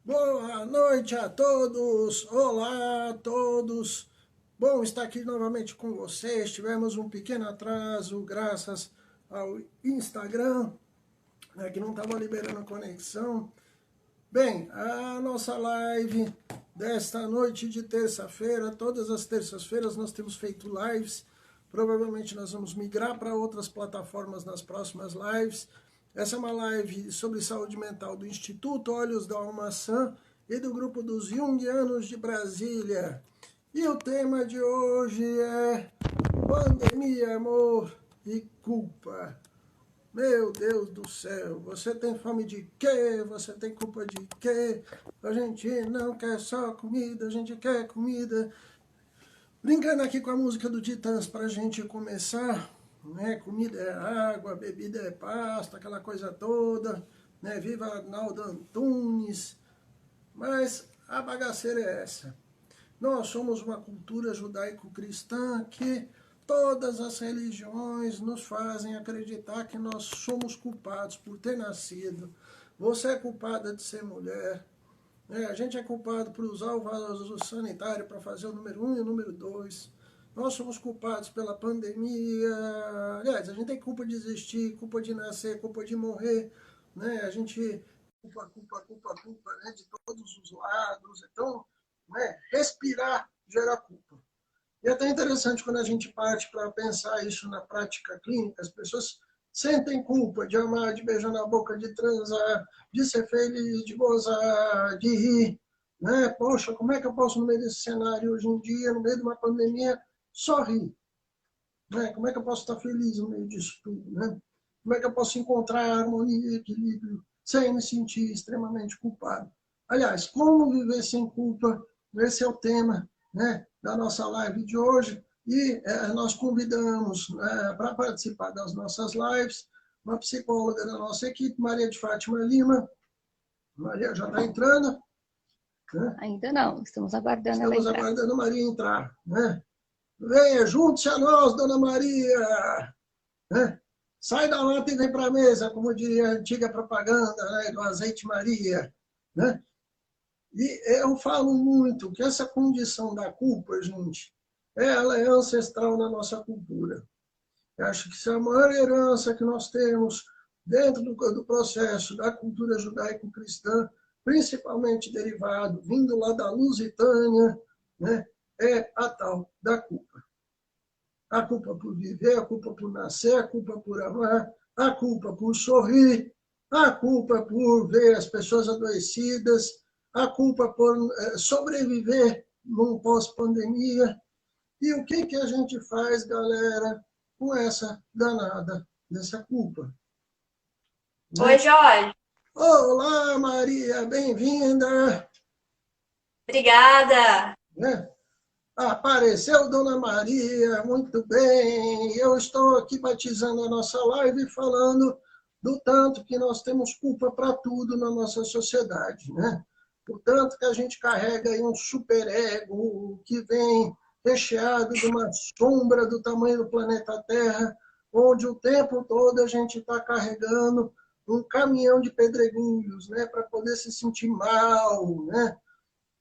Boa noite a todos, olá a todos. Bom estar aqui novamente com vocês. Tivemos um pequeno atraso graças ao Instagram, né, que não estava liberando a conexão. Bem, a nossa live desta noite de terça-feira, todas as terças-feiras nós temos feito lives. Provavelmente nós vamos migrar para outras plataformas nas próximas lives. Essa é uma live sobre saúde mental do Instituto Olhos da Almaçã e do grupo dos Jungianos de Brasília. E o tema de hoje é pandemia, amor e culpa. Meu Deus do céu, você tem fome de quê? Você tem culpa de quê? A gente não quer só comida, a gente quer comida. Brincando aqui com a música do Titãs para a gente começar, né? Comida é água, bebida é pasta, aquela coisa toda, né? Viva Arnaldo Antunes. Mas a bagaceira é essa. Nós somos uma cultura judaico-cristã que todas as religiões nos fazem acreditar que nós somos culpados por ter nascido. Você é culpada de ser mulher. A gente é culpado por usar o vaso sanitário para fazer o número 1 e o número 2. Nós somos culpados pela pandemia. Aliás, a gente tem culpa de existir, culpa de nascer, culpa de morrer. Né? A gente culpa, né? De todos os lados. Então, né? Respirar gera culpa. E é até interessante quando a gente parte para pensar isso na prática clínica, as pessoas sentem culpa de amar, de beijar na boca, de transar, de ser feliz, de gozar, de rir. Né? Poxa, como é que eu posso, no meio desse cenário hoje em dia, no meio de uma pandemia, só rir? Né? Como é que eu posso estar feliz no meio disso tudo? Né? Como é que eu posso encontrar harmonia e equilíbrio sem me sentir extremamente culpado? Aliás, como viver sem culpa? Esse é o tema, né, da nossa live de hoje. E nós convidamos, né, para participar das nossas lives uma psicóloga da nossa equipe, Maria de Fátima Lima. Maria já está entrando. Né? Ainda não, estamos aguardando ela Estamos entrar. aguardando a Maria entrar. Né? Venha, junte-se a nós, dona Maria. Né? Sai da lata e vem para a mesa, como diria a antiga propaganda, né, do azeite Maria. Né? E eu falo muito que essa condição da culpa, gente, ela é ancestral na nossa cultura. Eu acho que isso é a maior herança que nós temos dentro do processo da cultura judaico-cristã, principalmente derivado, vindo lá da Lusitânia, né, é a tal da culpa. A culpa por viver, a culpa por nascer, a culpa por amar, a culpa por sorrir, a culpa por ver as pessoas adoecidas, a culpa por sobreviver num pós-pandemia. E o que, que a gente faz, galera, com essa danada dessa culpa? Oi, Né? Jorge. Olá, Maria, bem-vinda. Obrigada. Né? Apareceu Dona Maria, muito bem. Eu estou aqui batizando a nossa live e falando do tanto que nós temos culpa para tudo na nossa sociedade, né? O tanto que a gente carrega aí um superego que vem recheado de uma sombra do tamanho do planeta Terra, onde o tempo todo a gente está carregando um caminhão de pedregulhos, né, para poder se sentir mal, né?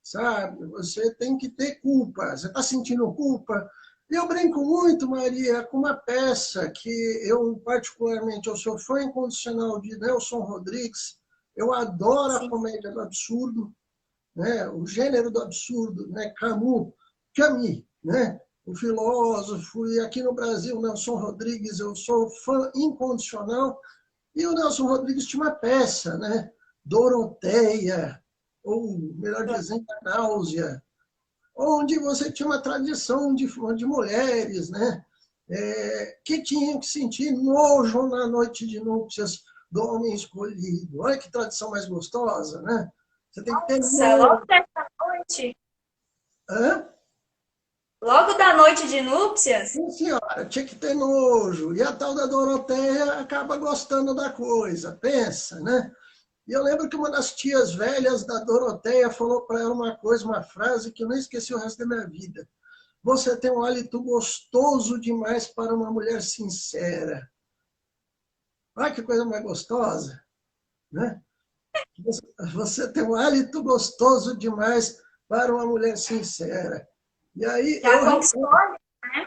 Sabe? Você tem que ter culpa. Você está sentindo culpa? Eu brinco muito, Maria, com uma peça que eu, particularmente, eu sou fã incondicional de Nelson Rodrigues. Eu adoro a Sim. comédia do absurdo, né? O gênero do absurdo, né? Camus, né? O filósofo, e aqui no Brasil, Nelson Rodrigues, eu sou fã incondicional. E o Nelson Rodrigues tinha uma peça, né? Doroteia, ou melhor dizendo, a Náusea, onde você tinha uma tradição de mulheres, né? Que tinham que sentir nojo na noite de núpcias do homem escolhido. Olha que tradição mais gostosa, né? Você tem que ter Nossa, nojo. logo dessa noite, Hã? logo da noite de núpcias. Sim, senhora, tinha que ter nojo. E a tal da Doroteia acaba gostando da coisa, pensa, né? E eu lembro que uma das tias velhas da Doroteia falou para ela uma coisa, uma frase que eu não esqueci o resto da minha vida. Você tem um hálito gostoso demais para uma mulher sincera. Olha que coisa mais gostosa, né? Você tem um hálito gostoso demais para uma mulher sincera. E aí, Já conquistou, né?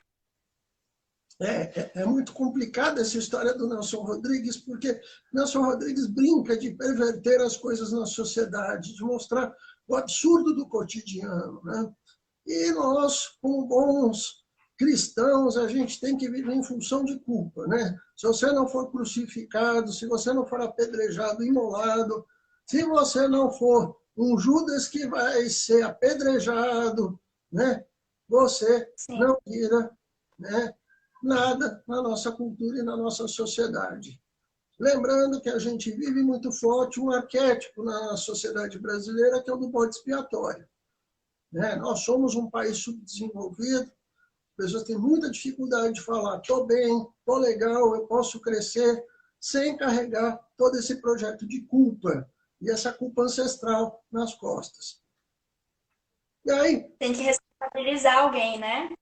é muito complicada essa história do Nelson Rodrigues, porque Nelson Rodrigues brinca de perverter as coisas na sociedade, de mostrar o absurdo do cotidiano, né? E nós, como bons cristãos, a gente tem que viver em função de culpa, né? Se você não for crucificado, se você não for apedrejado, imolado, se você não for um Judas que vai ser apedrejado, né? Você Sim. não vira, né, nada na nossa cultura e na nossa sociedade. Lembrando que a gente vive muito forte um arquétipo na sociedade brasileira, que é o do bode expiatório, né? Nós somos um país subdesenvolvido, as pessoas têm muita dificuldade de falar, estou bem, estou legal, eu posso crescer, sem carregar todo esse projeto de culpa e essa culpa ancestral nas costas. E aí, Tem que responsabilizar alguém, né?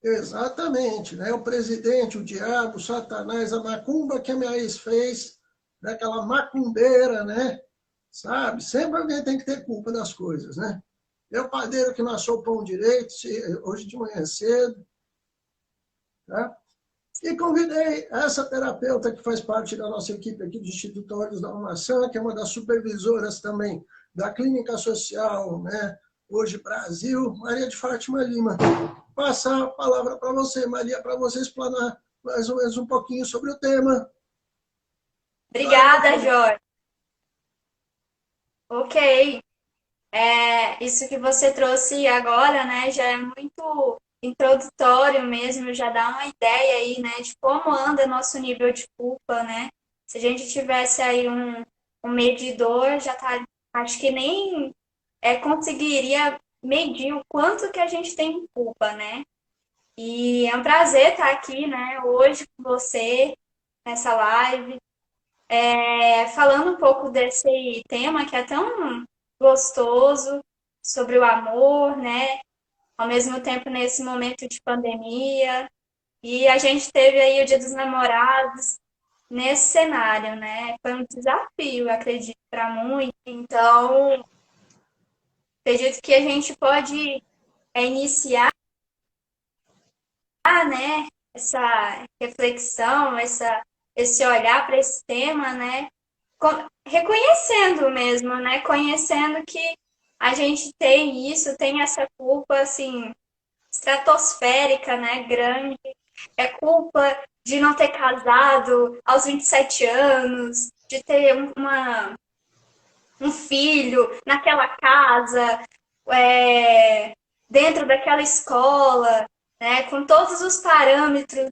exatamente, né? O presidente, o diabo, o Satanás, a macumba que a minha ex fez, né? Aquela macumbeira, né? Sabe? Sempre alguém tem que ter culpa das coisas, né? Eu, padeiro que não assou o pão direito, hoje de manhã cedo, tá? E convidei essa terapeuta que faz parte da nossa equipe aqui do Instituto Olhos da Maçã, que é uma das supervisoras também da Clínica Social, né? Hoje Brasil, Maria de Fátima Lima. Passar a palavra para você, Maria, para você explanar mais ou menos um pouquinho sobre o tema. Vai lá, Obrigada, Jorge. Ok. Isso que você trouxe agora, né, já é muito introdutório mesmo, já dá uma ideia aí, né, de como anda nosso nível de culpa, né? Se a gente tivesse aí um medidor, já tá, acho que nem conseguiria medir o quanto que a gente tem culpa, né? E é um prazer estar aqui, né, hoje com você, nessa live, falando um pouco desse tema que é tão gostoso, sobre o amor, né? Ao mesmo tempo, nesse momento de pandemia. E a gente teve aí o Dia dos Namorados nesse cenário, né? Foi um desafio, acredito, para muitos. Então, acredito que a gente pode iniciar, né? Essa reflexão, esse olhar para esse tema, né? Reconhecendo mesmo, né? Conhecendo que a gente tem isso, tem essa culpa, assim, estratosférica, né? Grande. É culpa de não ter casado aos 27 anos, de ter um filho naquela casa, é, dentro daquela escola, né? Com todos os parâmetros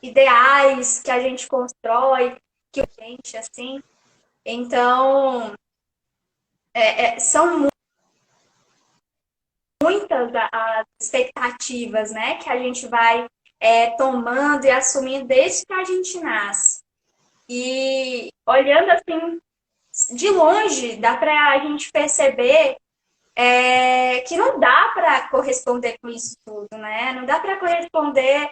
ideais que a gente constrói, que a gente, assim. Então, são muitas as expectativas, né, que a gente vai tomando e assumindo desde que a gente nasce. E olhando assim de longe, dá para a gente perceber que não dá para corresponder com isso tudo, né? Não dá para corresponder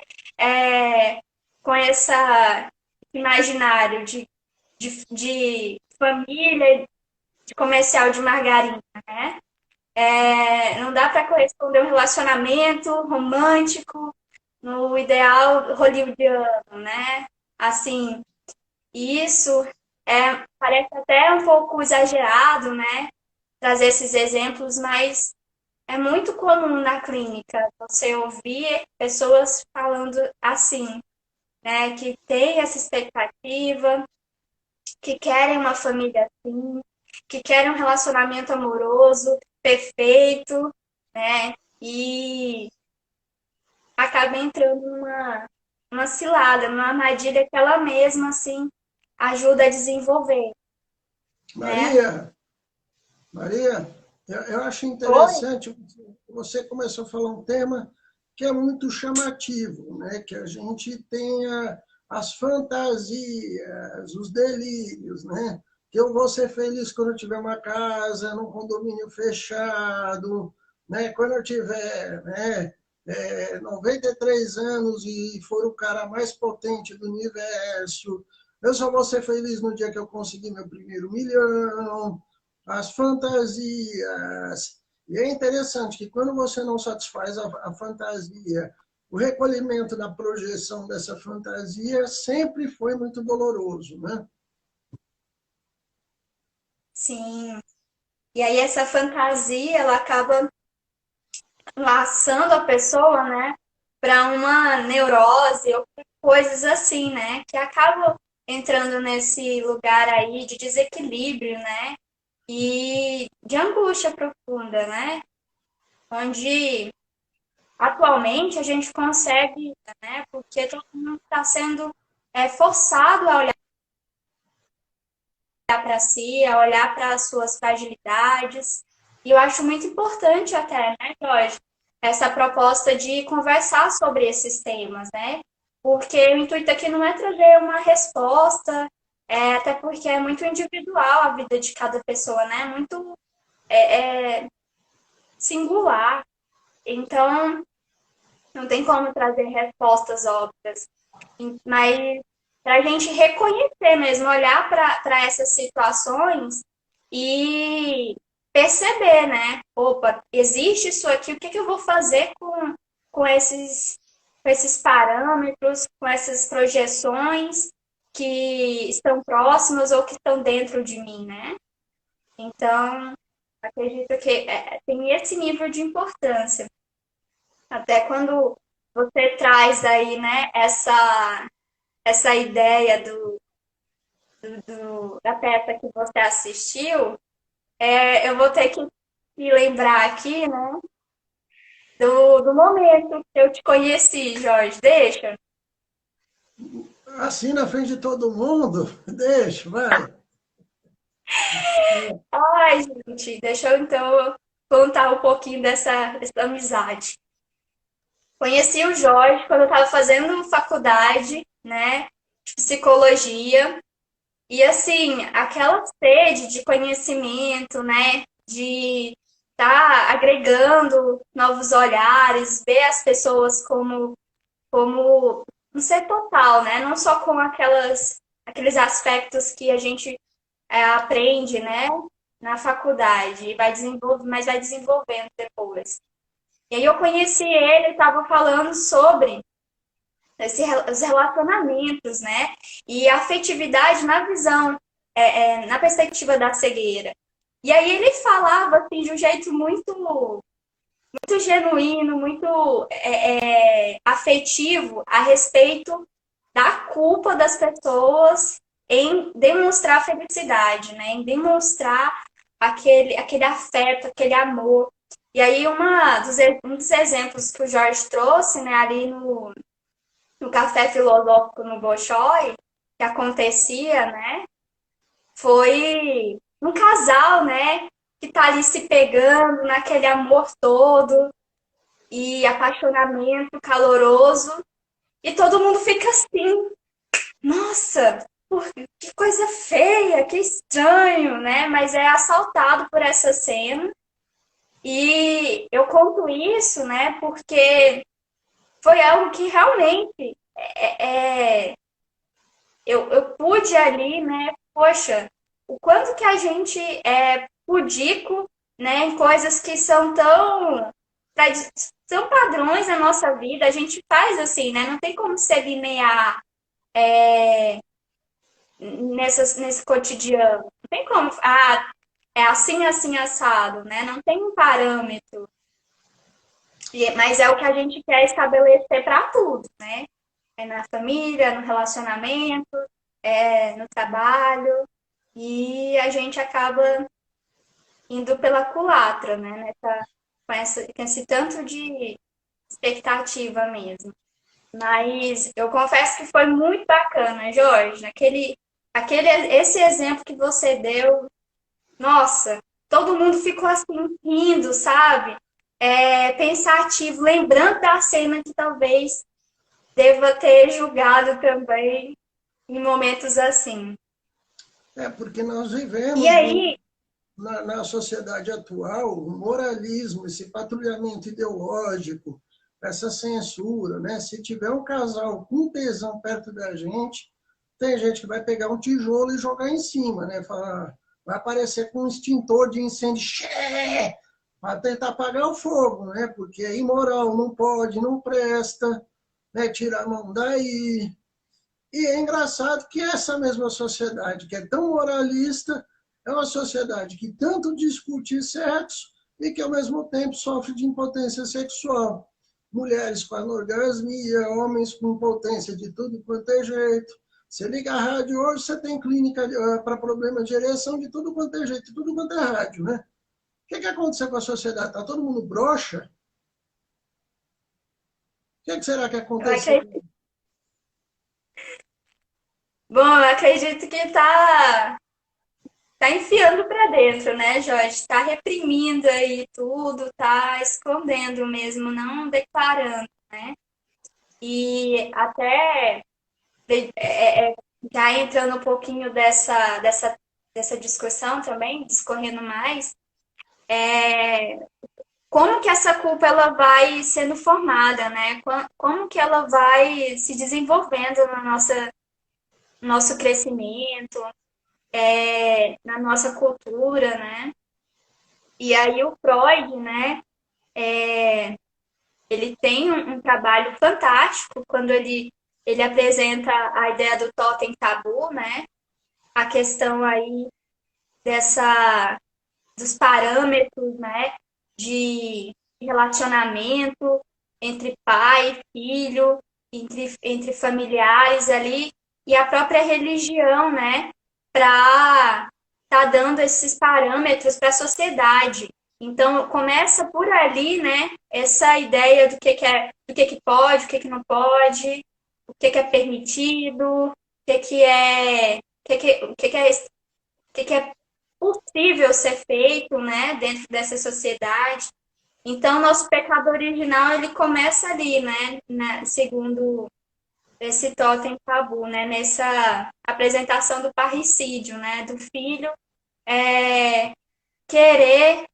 com essa imaginário de família, de comercial de margarina, né? Não dá para corresponder a um relacionamento romântico no ideal hollywoodiano, né? Assim, isso parece até um pouco exagerado, né? Trazer esses exemplos, mas é muito comum na clínica você ouvir pessoas falando assim, né? Que tem essa expectativa, que querem uma família assim, que querem um relacionamento amoroso, perfeito, né? E acaba entrando numa cilada, numa armadilha que ela mesma, assim, ajuda a desenvolver, né? Maria, Maria, eu acho Oi? interessante, você começou a falar um tema que é muito chamativo, né? Que a gente tenha as fantasias, os delírios, né? Que eu vou ser feliz quando eu tiver uma casa, num condomínio fechado, né? Quando eu tiver, né, 93 anos e for o cara mais potente do universo, eu só vou ser feliz no dia que eu conseguir meu primeiro milhão, as fantasias. E é interessante que quando você não satisfaz a fantasia, o recolhimento da projeção dessa fantasia sempre foi muito doloroso, né? Sim. E aí essa fantasia, ela acaba laçando a pessoa, né, para uma neurose ou coisas assim, né, que acabam entrando nesse lugar aí de desequilíbrio, né, e de angústia profunda, né, onde atualmente a gente consegue, né, porque todo mundo está sendo forçado a olhar para si, a olhar para as suas fragilidades. E eu acho muito importante até, né, Jorge, essa proposta de conversar sobre esses temas, né? Porque o intuito aqui não é trazer uma resposta, até porque é muito individual a vida de cada pessoa, né? Muito singular. Então, não tem como trazer respostas óbvias. Mas para a gente reconhecer mesmo, olhar para essas situações e perceber, né? Opa, existe isso aqui, o que, que eu vou fazer com esses parâmetros, com essas projeções que estão próximas ou que estão dentro de mim, né? Então, acredito que tem esse nível de importância. Até quando você traz aí, né, essa ideia da peça que você assistiu, eu vou ter que me lembrar aqui, né, do momento que eu te conheci, Jorge. Deixa? Assim na frente de todo mundo, deixa, vai. Ai, gente, deixa eu então contar um pouquinho dessa amizade. Conheci o Jorge quando eu estava fazendo faculdade, né, de psicologia. E assim, aquela sede de conhecimento, né, de estar agregando novos olhares, ver as pessoas como um ser total, né, não só com aqueles aspectos que a gente aprende, né, na faculdade e vai desenvolver, mas vai desenvolvendo depois. E aí eu conheci ele, estava falando sobre os relacionamentos, né? E a afetividade na visão, na perspectiva da cegueira. E aí ele falava assim de um jeito muito genuíno, muito afetivo a respeito da culpa das pessoas em demonstrar felicidade, né? Em demonstrar aquele afeto, aquele amor. E aí um dos exemplos que o Jorge trouxe, né, ali no café filosófico no Bolshoi, que acontecia, né? Foi um casal, né? Que tá ali se pegando naquele amor todo e apaixonamento caloroso. E todo mundo fica assim, nossa, que coisa feia, que estranho, né? Mas é assaltado por essa cena. E eu conto isso, né? Porque foi algo que realmente eu pude ali, né? Poxa, o quanto que a gente é pudico, né? Em coisas que são padrões na nossa vida, a gente faz assim, né? Não tem como ser linear nesse cotidiano. Não tem como, é assim, assim, assado, né? Não tem um parâmetro. Mas é o que a gente quer estabelecer para tudo, né? É na família, no relacionamento, no trabalho, e a gente acaba indo pela culatra, né? Com esse tanto de expectativa mesmo. Mas eu confesso que foi muito bacana, Jorge. Esse exemplo que você deu, nossa, todo mundo ficou assim, rindo, sabe? Pensativo, lembrando da cena que talvez deva ter julgado também em momentos assim. Porque nós E vivemos aí, na sociedade atual o moralismo, esse patrulhamento ideológico, essa censura, né? Se tiver um casal com tesão perto da gente, tem gente que vai pegar um tijolo e jogar em cima, né? Falar, vai aparecer com um extintor de incêndio para tentar apagar o fogo, né? Porque é imoral, não pode, não presta, né? Tira a mão daí. E é engraçado que essa mesma sociedade, que é tão moralista, é uma sociedade que tanto discute sexo e que, ao mesmo tempo, sofre de impotência sexual. Mulheres com anorgasmia, homens com impotência de tudo quanto é jeito. Você liga a rádio hoje, você tem clínica para problema de ereção de tudo quanto é jeito, de tudo quanto é rádio, né? O que aconteceu com a sociedade? Está todo mundo broxa? O que será que Eu aconteceu? acredito, bom, eu acredito que tá enfiando para dentro, né, Jorge? Tá reprimindo aí tudo, tá escondendo mesmo, não declarando, né? E até já entrando um pouquinho dessa discussão também, discorrendo mais, como que essa culpa ela vai sendo formada, né? Como que ela vai se desenvolvendo no nosso crescimento, na nossa cultura, né? E aí o Freud, né, ele tem um trabalho fantástico quando ele apresenta a ideia do totem tabu, né? A questão aí dessa dos parâmetros, né, de relacionamento entre pai e filho, entre familiares ali, e a própria religião, né, para tá dando esses parâmetros para a sociedade. Então, começa por ali, né, essa ideia do que pode, o que não pode, o que é permitido, o que é possível ser feito, né, dentro dessa sociedade. Então, nosso pecado original, ele começa ali, né, segundo esse totem tabu, né, nessa apresentação do parricídio, né, do filho querer,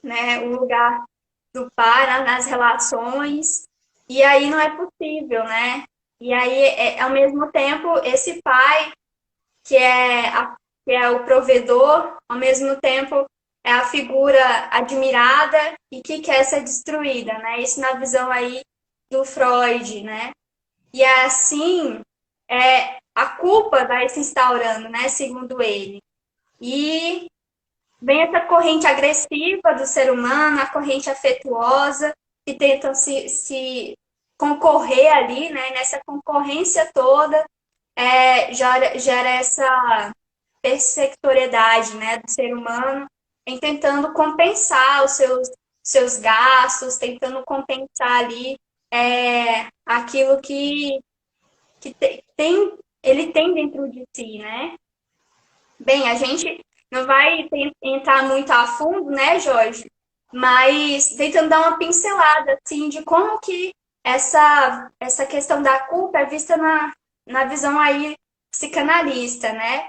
né, o lugar do pai nas relações, e aí não é possível, né? E aí, ao mesmo tempo, esse pai que que é o provedor, ao mesmo tempo é a figura admirada e que quer ser destruída, né? Isso na visão aí do Freud, né? E assim, a culpa vai se instaurando, né? Segundo ele. E vem essa corrente agressiva do ser humano, a corrente afetuosa, que tentam se concorrer ali, né? Nessa concorrência toda, gera essa persectoriedade, né, do ser humano em tentando compensar os seus gastos, tentando compensar ali aquilo que ele tem dentro de si, né? Bem, a gente não vai entrar muito a fundo, né, Jorge? Mas tentando dar uma pincelada, assim, de como que essa questão da culpa é vista na visão aí psicanalista, né?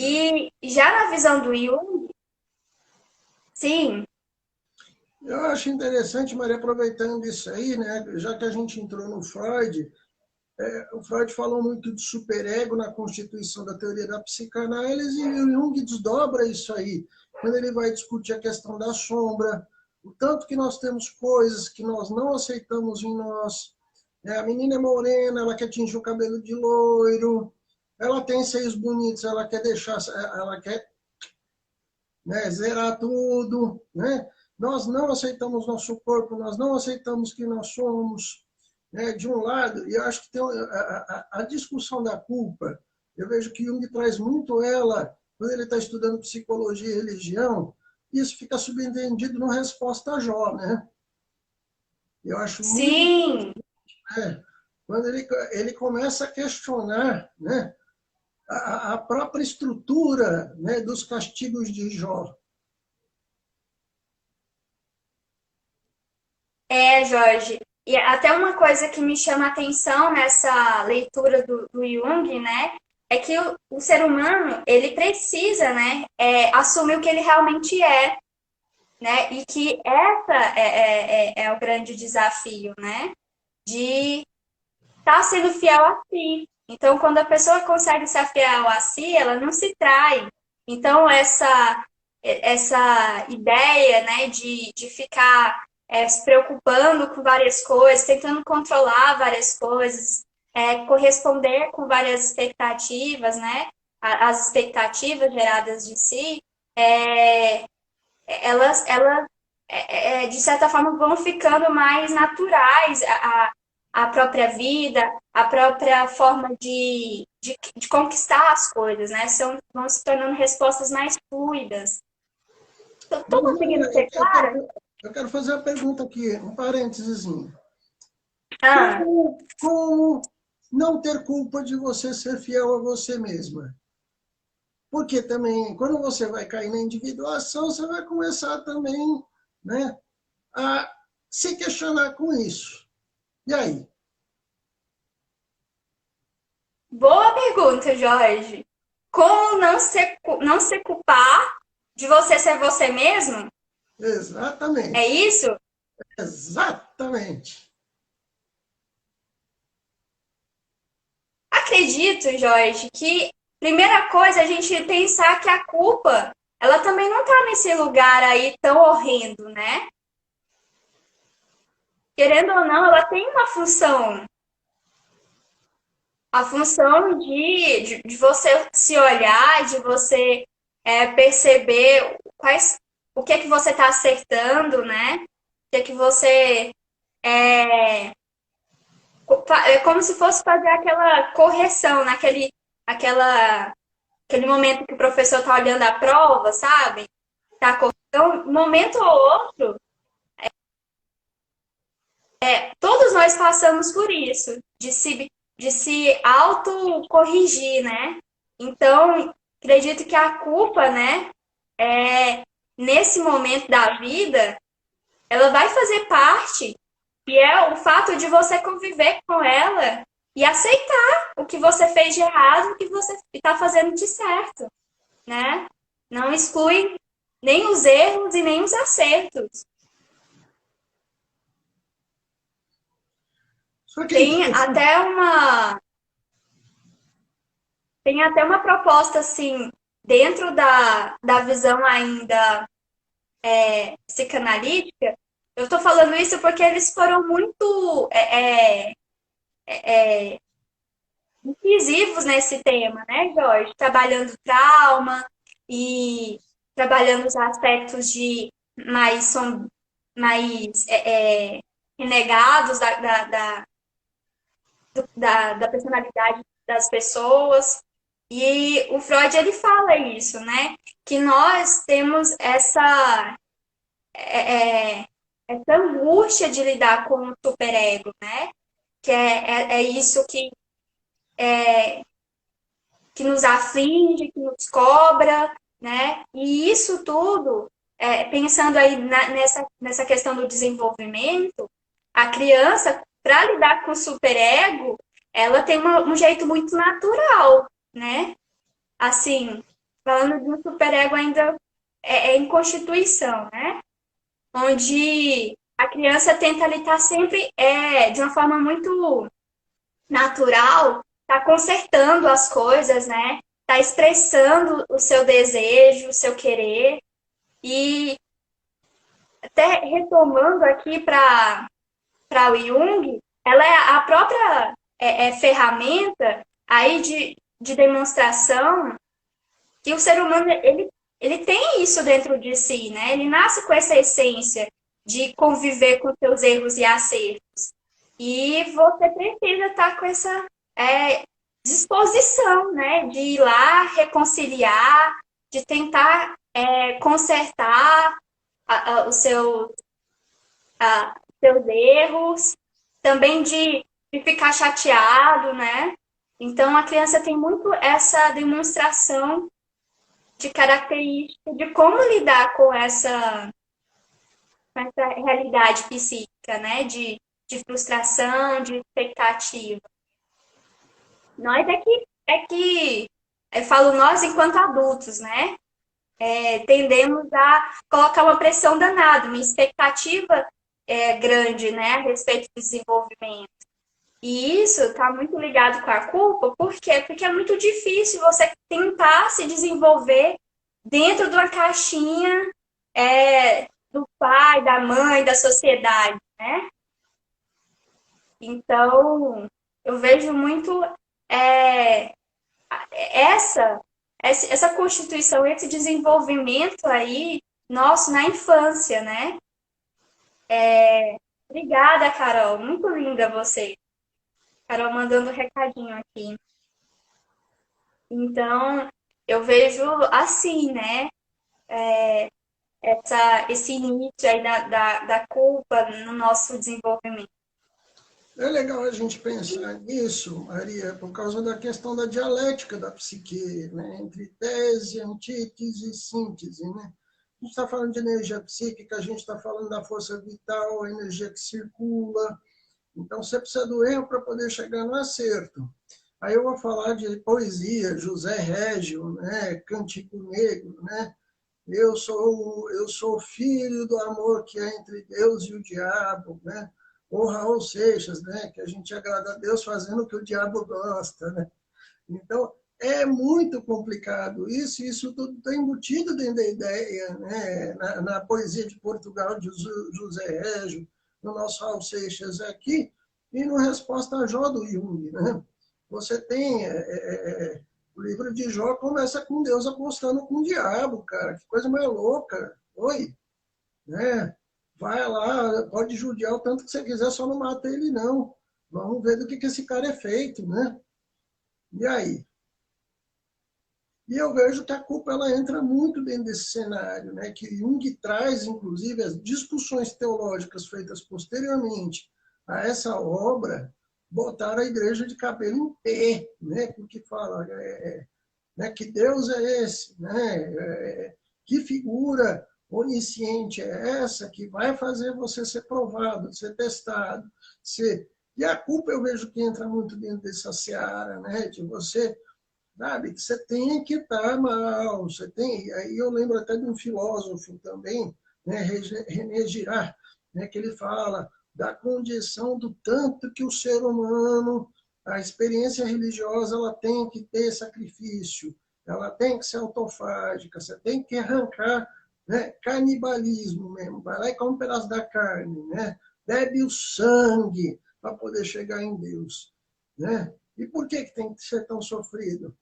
E já na visão do Jung, sim, Eu acho interessante, Maria, aproveitando isso aí, né, já que a gente entrou no Freud, o Freud falou muito de superego na constituição da teoria da psicanálise e o Jung desdobra isso aí, quando ele vai discutir a questão da sombra, o tanto que nós temos coisas que nós não aceitamos em nós. A menina é morena, ela quer tingir o cabelo de loiro, ela tem seios bonitos, ela quer deixar, ela quer, né, zerar tudo, né? Nós não aceitamos nosso corpo, nós não aceitamos que nós somos, né, de um lado, e eu acho que tem a discussão da culpa, eu vejo que Jung traz muito ela, quando ele está estudando psicologia e religião, isso fica subentendido no Resposta a Jó, né? Eu acho muito, sim, quando ele começa a questionar, né, a própria estrutura, né, dos castigos de Jó. Jorge. E até uma coisa que me chama a atenção nessa leitura do Jung, né, é que o ser humano, ele precisa, né, assumir o que ele realmente é, né, e que essa é o grande desafio, né, de estar sendo fiel a si. Então, quando a pessoa consegue ser fiel a si, ela não se trai. Então, essa ideia, né, de ficar se preocupando com várias coisas, tentando controlar várias coisas, corresponder com várias expectativas, né, as expectativas geradas de si, elas de certa forma, vão ficando mais naturais a própria vida, a própria forma de conquistar as coisas, né? Vão se tornando respostas mais fluidas. Estou conseguindo ser clara? Eu quero fazer uma pergunta aqui, um parênteses. Ah, Como não ter culpa de você ser fiel a você mesma? Porque também, quando você vai cair na individuação, você vai começar também, né, a se questionar com isso. E aí? boa pergunta, Jorge. Como não se culpar de você ser você mesmo? É Exatamente. isso? Exatamente. Acredito, Jorge, que primeira coisa é a gente pensar que a culpa, ela também não está nesse lugar aí tão horrendo, né? Querendo ou não, ela tem uma função. A função de você se olhar, de você perceber o que é que você está acertando, né? O que é que você é como se fosse fazer aquela correção aquele momento que o professor está olhando a prova, sabe? Tá correndo. Então, um momento ou outro, todos nós passamos por isso, de se autocorrigir, né? Então, acredito que a culpa, né, nesse momento da vida, ela vai fazer parte, e é o fato de você conviver com ela e aceitar o que você fez de errado, o que você está fazendo de certo, né? Não exclui nem os erros e nem os acertos. Só que é Tem interessante. até uma Tem até uma proposta, assim, dentro da visão ainda psicanalítica. Eu estou falando isso porque eles foram muito incisivos nesse tema, né, Jorge? Trabalhando trauma e trabalhando os aspectos mais renegados da personalidade das pessoas. E o Freud, ele fala isso, né? Que nós temos essa angústia de lidar com o superego, né? Que é isso que nos aflige, que nos cobra, né? E isso tudo, pensando aí nessa questão do desenvolvimento, a criança, para lidar com o superego, ela tem um jeito muito natural, né? Assim, falando de um superego ainda em constituição, né? Onde a criança tenta ali estar sempre de uma forma muito natural, tá consertando as coisas, né? Tá expressando o seu desejo, o seu querer. E até retomando aqui para o Jung, ela é a própria ferramenta aí de demonstração que o ser humano ele tem isso dentro de si, né? Ele nasce com essa essência de conviver com seus erros e acertos. E você precisa estar com essa disposição, né? De ir lá, reconciliar, de tentar consertar os seus erros, também de ficar chateado, né? Então, a criança tem muito essa demonstração de característica de como lidar com essa realidade psíquica, né? De frustração, de expectativa. Nós eu falo nós enquanto adultos, né? Tendemos a colocar uma pressão danada, uma expectativa grande, né, a respeito do desenvolvimento. E isso está muito ligado com a culpa, por quê? Porque é muito difícil você tentar se desenvolver dentro de uma caixinha do pai, da mãe, da sociedade, né? Então, eu vejo muito é, essa, essa constituição, esse desenvolvimento aí, nosso, na infância, né? Obrigada, Carol. Muito linda você. Carol mandando um recadinho aqui. Então, eu vejo assim, né? Esse início aí da culpa no nosso desenvolvimento. É legal a gente pensar nisso, Maria, por causa da questão da dialética da psique, né? Entre tese, antítese e síntese. Né? A gente está falando de energia psíquica, a gente está falando da força vital, a energia que circula. Então, você precisa do erro para poder chegar no acerto. Aí eu vou falar de poesia, José Régio, né? Cântico Negro, né? Eu sou filho do amor que é entre Deus e o diabo, né? Ou Raul Seixas, né? Que a gente agrada a Deus fazendo o que o diabo gosta, né? Então, é muito complicado isso, e isso tudo está embutido dentro da ideia, né? Na poesia de Portugal, de José Régio, no nosso Raul Seixas aqui, e no Resposta a Jó do Jung. Né? Você tem o livro de Jó começa com Deus apostando com o diabo, cara, que coisa mais louca. Oi, né? Vai lá, pode judiar o tanto que você quiser, só não mata ele, não. Vamos ver do que esse cara é feito, né? E aí? E eu vejo que a culpa ela entra muito dentro desse cenário, né? Que Jung traz, inclusive, as discussões teológicas feitas posteriormente a essa obra, botaram a igreja de cabelo em pé, né? Porque fala né? Que Deus é esse, né? Que figura onisciente é essa que vai fazer você ser provado, ser testado, ser... E a culpa eu vejo que entra muito dentro dessa seara, né? De você, sabe, que você tem que estar mal, você tem... Aí eu lembro até de um filósofo também, né? René Girard, né? Que ele fala da condição do tanto que o ser humano, a experiência religiosa, ela tem que ter sacrifício, ela tem que ser autofágica, você tem que arrancar, né, canibalismo mesmo, vai lá e come um pedaço da carne, né, bebe o sangue para poder chegar em Deus. Né? E por que tem que ser tão sofrido?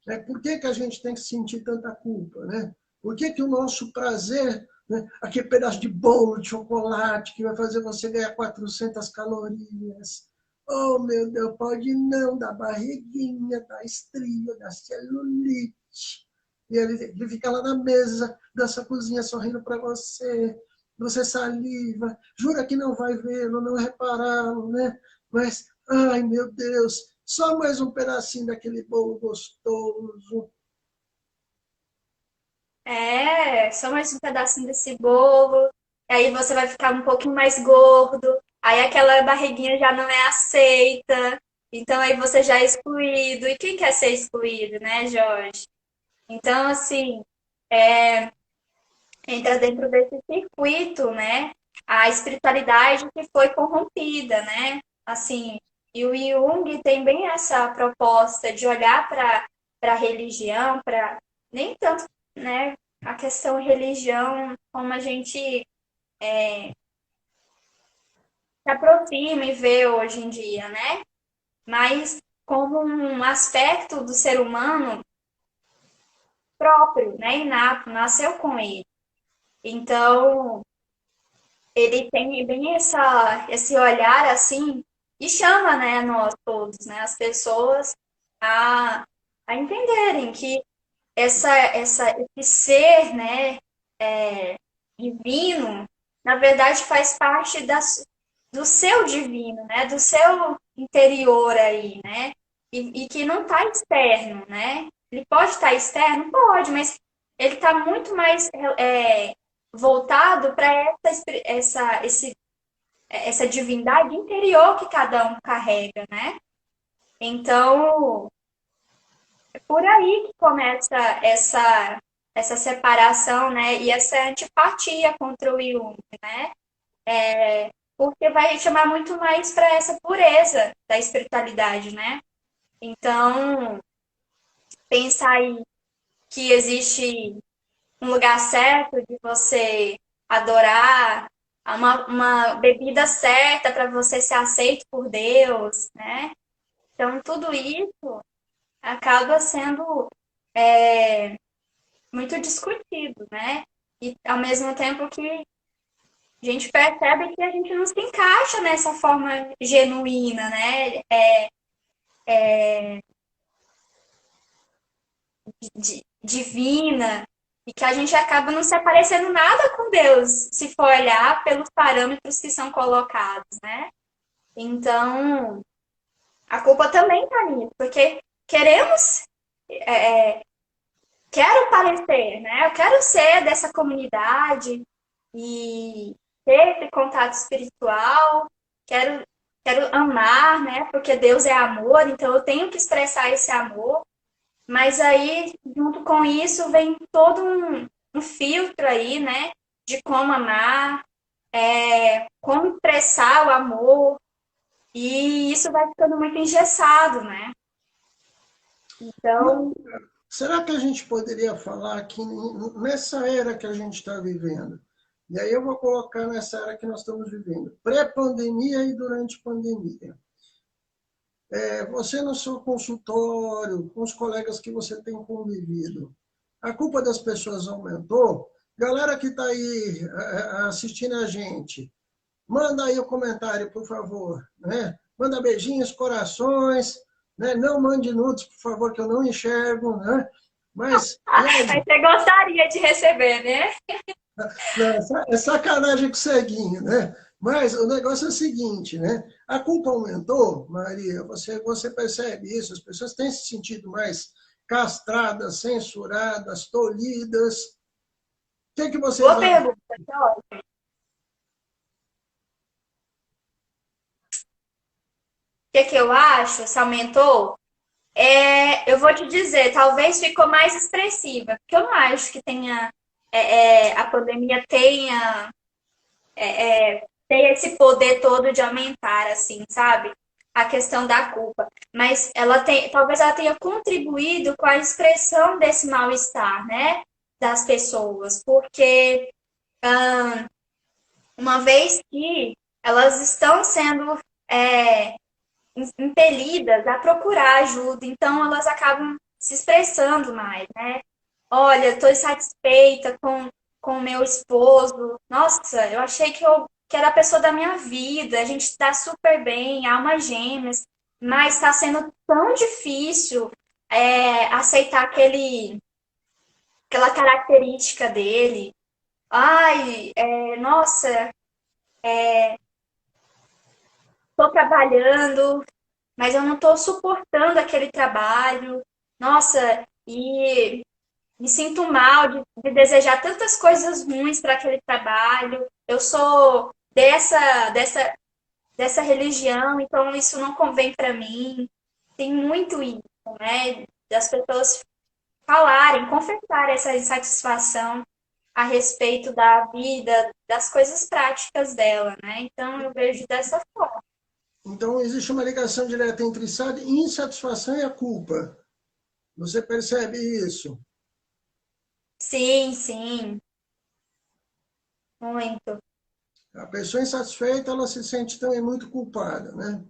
Né? Por que a gente tem que sentir tanta culpa? Né? Por que o nosso prazer, né, aquele pedaço de bolo de chocolate que vai fazer você ganhar 400 calorias, oh, meu Deus, pode não, da barriguinha, da estria, da celulite. E ele fica lá na mesa dessa cozinha sorrindo para você, você saliva, jura que não vai vê-lo, não repará-lo, né? Mas, ai, meu Deus, só mais um pedacinho daquele bolo gostoso. Só mais um pedacinho desse bolo. Aí você vai ficar um pouquinho mais gordo. Aí aquela barriguinha já não é aceita. Então aí você já é excluído. E quem quer ser excluído, né, Jorge? Então, assim, entra dentro desse circuito, né? A espiritualidade que foi corrompida, né? Assim, e o Jung tem bem essa proposta de olhar para a religião, para nem tanto, né, a questão religião como a gente se aproxima e vê hoje em dia, né? Mas como um aspecto do ser humano próprio, né, inato, nasceu com ele. Então, ele tem bem esse olhar assim e chama, né, nós todos, né, as pessoas a, a entenderem que esse ser, né, divino, na verdade faz parte do seu divino, né, do seu interior aí, né, e que não está externo, né. Ele pode estar externo? Pode, mas ele está muito mais voltado para essa divindade interior que cada um carrega, né? Então, é por aí que começa essa separação, né? E essa antipatia contra o Jung, né? Porque vai chamar muito mais para essa pureza da espiritualidade, né? Então, pensar aí que existe um lugar certo de você adorar, uma bebida certa para você ser aceito por Deus, né? Então, tudo isso acaba sendo muito discutido, né? E ao mesmo tempo que a gente percebe que a gente não se encaixa nessa forma genuína, né? Divina, e que a gente acaba não se parecendo nada com Deus, se for olhar pelos parâmetros que são colocados, né? Então, a culpa também está nisso, porque queremos, quero parecer, né? Eu quero ser dessa comunidade e ter esse contato espiritual, quero, quero amar, né? Porque Deus é amor, então eu tenho que expressar esse amor. Mas aí, junto com isso, vem todo um filtro aí, né? De como amar, como expressar o amor. E isso vai ficando muito engessado, né? Então, Será que a gente poderia falar que nessa era que a gente está vivendo, e aí eu vou colocar nessa era que nós estamos vivendo, pré-pandemia e durante pandemia, você no seu consultório, com os colegas que você tem convivido, a culpa das pessoas aumentou? Galera que está aí assistindo a gente, manda aí o comentário, por favor. Né? Manda beijinhos, corações. Né? Não mande nudes, por favor, que eu não enxergo. Né? Mas, e mas aí? você gostaria de receber, né? Não, é sacanagem com o ceguinho, né? Mas o negócio é o seguinte, né? A culpa aumentou, Maria, você percebe isso? As pessoas têm se sentido mais castradas, censuradas, tolhidas. O que vocês Boa acham? pergunta, Jorge. O que eu acho? Se aumentou? Eu vou te dizer, talvez ficou mais expressiva, porque eu não acho que a pandemia tenha esse poder todo de aumentar, assim, sabe? A questão da culpa. Mas talvez ela tenha contribuído com a expressão desse mal-estar, né? Das pessoas, porque uma vez que elas estão sendo é, impelidas a procurar ajuda, então elas acabam se expressando mais, né? Olha, estou insatisfeita com o meu esposo. Nossa, eu achei que era a pessoa da minha vida, a gente está super bem, almas gêmeas, mas está sendo tão difícil aceitar aquela característica dele. Ai, nossa, estou trabalhando, mas eu não estou suportando aquele trabalho. Nossa, e me sinto mal de desejar tantas coisas ruins para aquele trabalho. Eu sou dessa religião, então isso não convém para mim. Tem muito isso, né? Das pessoas falarem, confessar essa insatisfação a respeito da vida, das coisas práticas dela, né? Então eu vejo dessa forma. Então, existe uma ligação direta entre insatisfação e a culpa. Você percebe isso? Sim, sim, muito. A pessoa insatisfeita, ela se sente também muito culpada, né?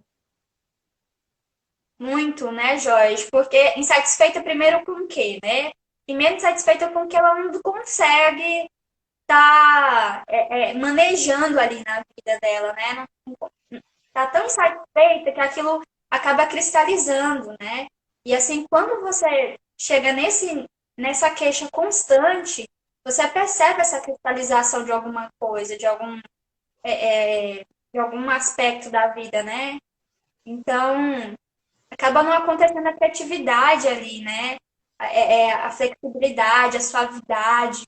Muito, né, Jorge? Porque insatisfeita primeiro com o quê, né? Primeiro insatisfeita com o que ela não consegue estar manejando ali na vida dela, né? Não, tá tão insatisfeita que aquilo acaba cristalizando, né? E assim, quando você chega nessa queixa constante, você percebe essa cristalização de alguma coisa, de algum aspecto da vida, né? Então, acaba não acontecendo a criatividade ali, né? A flexibilidade, a suavidade.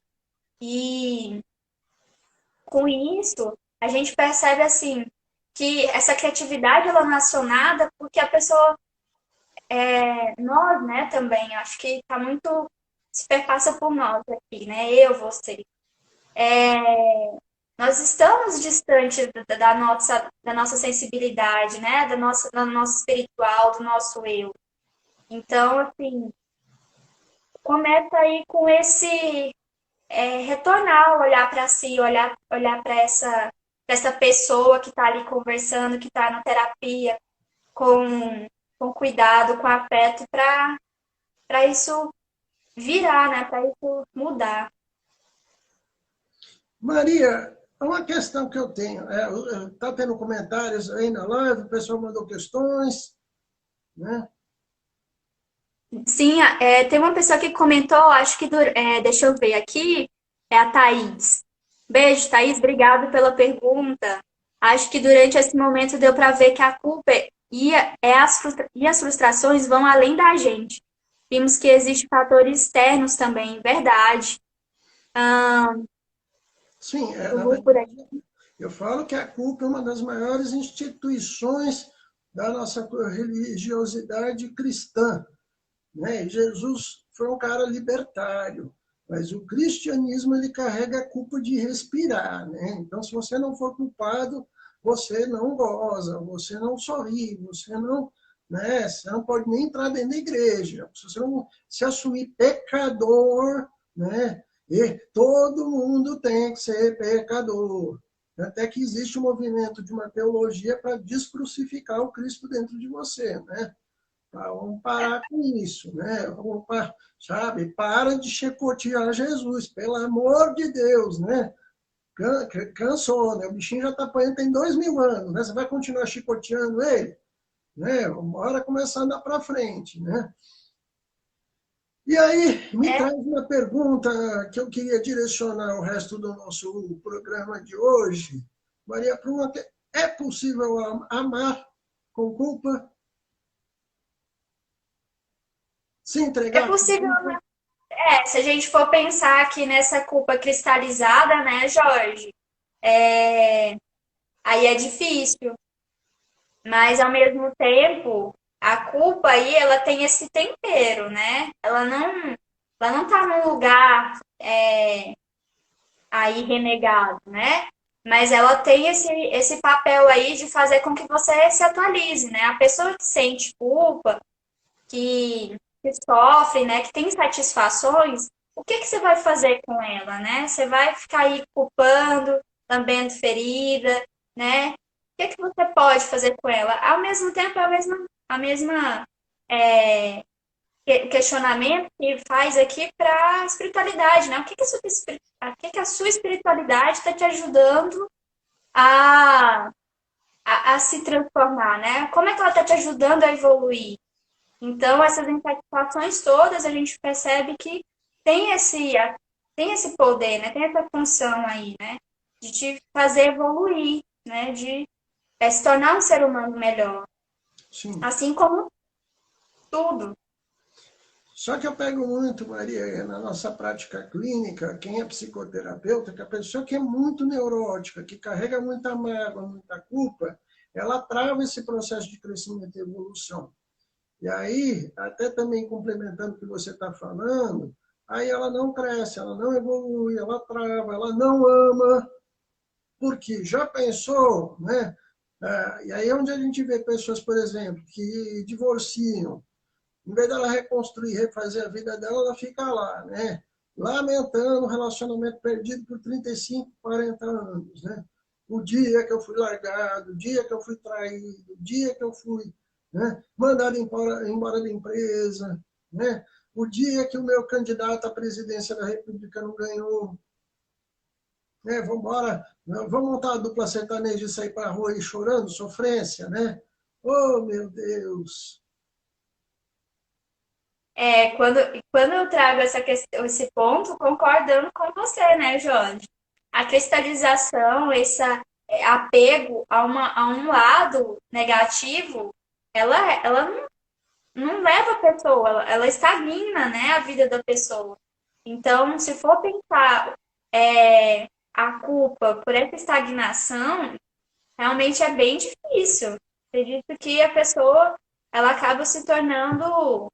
E com isso, a gente percebe assim que essa criatividade ela não é acionada porque a pessoa, nós, né, também, acho que está muito, se perpassa por nós aqui, né? Eu, você. Nós estamos distantes da nossa sensibilidade, né? Da nossa espiritual, do nosso eu. Então, assim, começa aí com retornar, olhar para si, olhar para essa pessoa que está ali conversando, que está na terapia, com cuidado, com afeto, para isso virar, né? Para isso mudar. Maria, uma questão que eu tenho, tá tendo comentários aí na live, o pessoal mandou questões, né? Sim, tem uma pessoa que comentou, acho que, deixa eu ver aqui, é a Thaís. Beijo, Thaís, obrigado pela pergunta. Acho que durante esse momento deu para ver que a culpa e as frustrações vão além da gente. Vimos que existem fatores externos também, verdade. Sim, Eu na vou por verdade, aqui. eu falo que a CUP é uma das maiores instituições da nossa religiosidade cristã, né? E Jesus foi um cara libertário, mas o cristianismo ele carrega a culpa de respirar, né? Então, se você não for culpado, você não goza, você não sorri, você não, né? Você não pode nem entrar dentro da igreja. Se você não se assumir pecador, né? E todo mundo tem que ser pecador. Até que existe um movimento de uma teologia para descrucificar o Cristo dentro de você, né? Vamos parar com isso, né? Vamos, sabe? Para de chicotear Jesus, pelo amor de Deus, né? Cansou, né? O bichinho já está apanhando tem 2000 anos, né? Você vai continuar chicoteando ele, né? Bora começar a andar para frente, né? E aí, me É, traz uma pergunta que eu queria direcionar o resto do nosso programa de hoje. Maria Pruma, é possível amar com culpa? Se é entregar com possível, culpa? se a gente for pensar aqui nessa culpa cristalizada, né, Jorge? É, aí é difícil. Mas ao mesmo tempo, a culpa aí, ela tem esse tempero, né? Ela não tá num lugar aí renegado, né? Mas ela tem esse papel aí de fazer com que você se atualize, né? A pessoa que sente culpa, que sofre, né? Que tem insatisfações, o que que você vai fazer com ela, né? Você vai ficar aí culpando, lambendo ferida, né? O que que você pode fazer com ela? Ao mesmo tempo, a mesma questionamento que faz aqui para a espiritualidade, né? O que que a sua espiritualidade está te ajudando a, a se transformar, né? Como é que ela está te ajudando a evoluir? Então, essas insatisfações todas, a gente percebe que tem esse, tem esse poder, né? Tem essa função aí, né? De te fazer evoluir, né? De se tornar um ser humano melhor. Sim. Assim como tudo. Só que eu pego muito, Maria, na nossa prática clínica, quem é psicoterapeuta, que a pessoa que é muito neurótica, que carrega muita mágoa, muita culpa, ela trava esse processo de crescimento e evolução. E aí, até também complementando o que você está falando, aí ela não cresce, ela não evolui, ela trava, ela não ama, porque já pensou, né? E aí é onde a gente vê pessoas, por exemplo, que divorciam, em vez dela reconstruir, refazer a vida dela, ela fica lá, né? Lamentando o relacionamento perdido por 35, 40 anos, né? O dia que eu fui largado, o dia que eu fui traído, o dia que eu fui, né, mandado embora da empresa, né? O dia que o meu candidato à presidência da República não ganhou, né? Vamos embora, vamos montar a dupla sertaneja e sair para a rua e chorando, sofrência, né? Oh, meu Deus! Quando eu trago esse ponto, concordando com você, né, Jorge? A cristalização, esse apego a um lado negativo, ela não leva a pessoa, ela estagna, né, a vida da pessoa. Então, se for pensar a culpa por essa estagnação, realmente é bem difícil. Acredito que a pessoa ela acaba se tornando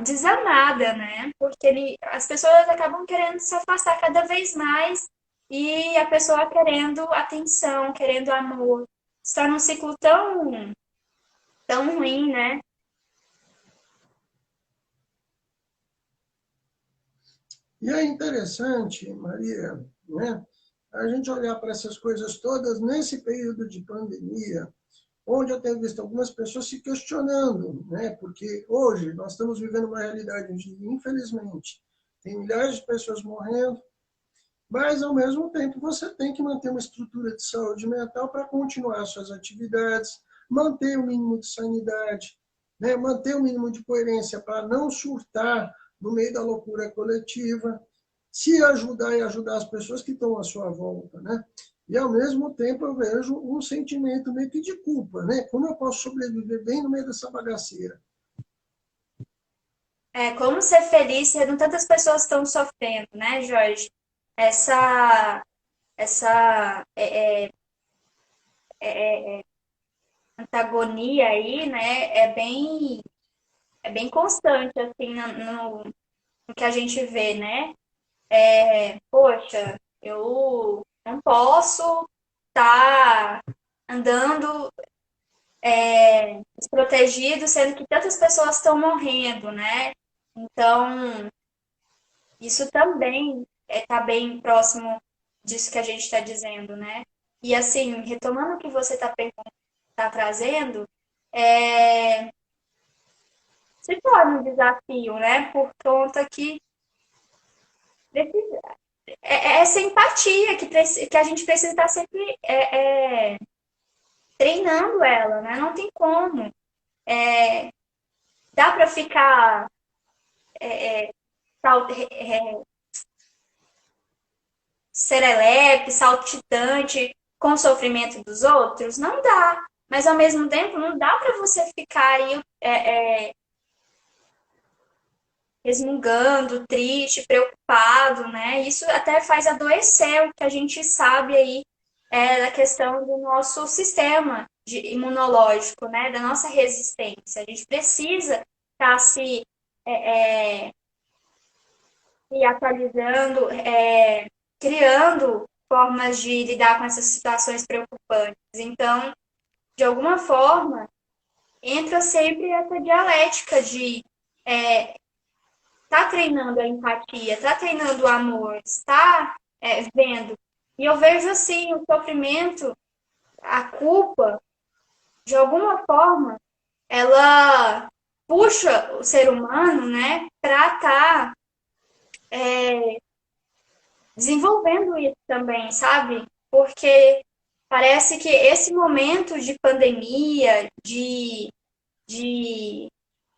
desamada, né? Porque as pessoas acabam querendo se afastar cada vez mais e a pessoa querendo atenção, querendo amor. Se torna um ciclo tão ruim, né? E é interessante, Maria, né, a gente olhar para essas coisas todas nesse período de pandemia, onde eu tenho visto algumas pessoas se questionando, né, porque hoje nós estamos vivendo uma realidade onde, infelizmente, tem milhares de pessoas morrendo, mas, ao mesmo tempo, você tem que manter uma estrutura de saúde mental para continuar suas atividades, manter o mínimo de sanidade, né? Manter o mínimo de coerência para não surtar no meio da loucura coletiva, se ajudar e ajudar as pessoas que estão à sua volta, né? E, ao mesmo tempo, eu vejo um sentimento meio que de culpa, né? Como eu posso sobreviver bem no meio dessa bagaceira? Como ser feliz sendo tantas pessoas estão sofrendo, né, Jorge? Essa, essa antagonia aí, né, é bem constante, assim, no que a gente vê, né? Poxa, eu não posso estar andando desprotegido, sendo que tantas pessoas estão morrendo, né? Então, isso também está bem próximo disso que a gente está dizendo, né? E assim, retomando o que você tá trazendo, é, se torna um desafio, né? Por conta que precisa- é essa empatia que a gente precisa estar sempre treinando ela, né? Não tem como. Dá para ficar sal- serelepe, saltitante com o sofrimento dos outros? Não dá. Mas, ao mesmo tempo, não dá para você ficar aí resmungando, triste, preocupado, né? Isso até faz adoecer o que a gente sabe aí da questão do nosso sistema imunológico, né? Da nossa resistência. A gente precisa estar se atualizando, criando formas de lidar com essas situações preocupantes. Então, de alguma forma, entra sempre essa dialética de tá treinando a empatia, tá treinando o amor, está vendo. E eu vejo assim, o sofrimento, a culpa, de alguma forma, ela puxa o ser humano, né, para estar desenvolvendo isso também, sabe? Porque parece que esse momento de pandemia, de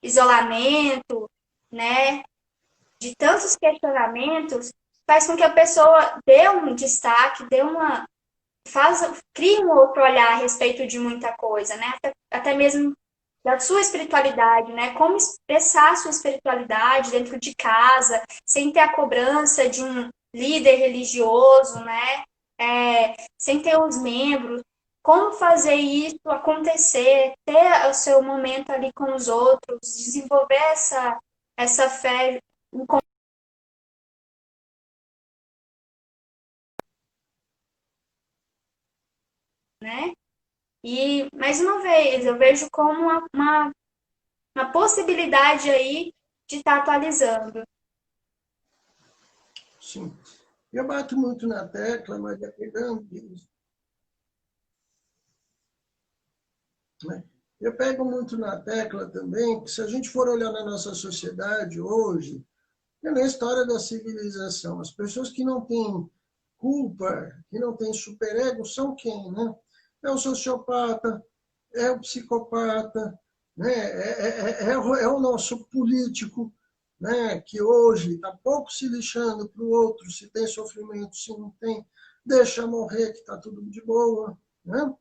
isolamento, né, de tantos questionamentos, faz com que a pessoa dê um destaque, crie um outro olhar a respeito de muita coisa, né? Até mesmo da sua espiritualidade, né? Como expressar a sua espiritualidade dentro de casa, sem ter a cobrança de um líder religioso, né? Sem ter os membros. Como fazer isso acontecer, ter o seu momento ali com os outros, desenvolver essa fé, né? E, mais uma vez, eu vejo como uma possibilidade aí de estar atualizando. Sim. Eu bato muito na tecla, Maria Fernanda, né? Eu pego muito na tecla também que, se a gente for olhar na nossa sociedade hoje, é na história da civilização. As pessoas que não têm culpa, que não têm superego, são quem, né? É o sociopata, é o psicopata, né? É o nosso político, né? Que hoje está pouco se lixando para o outro, se tem sofrimento, se não tem, deixa morrer que está tudo de boa, né?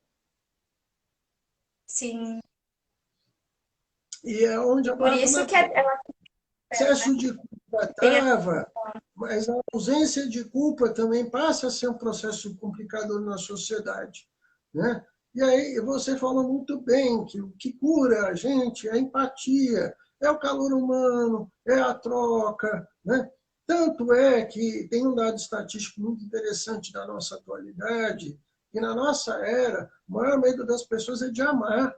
Sim. E é onde E eu por bato isso na que tecla. ela O excesso de culpa tem trava, mas a ausência de culpa também passa a ser um processo complicador na sociedade, né? E aí você falou muito bem que o que cura a gente é a empatia, é o calor humano, é a troca, né? Tanto é que tem um dado estatístico muito interessante da nossa atualidade, que na nossa era, o maior medo das pessoas é de amar.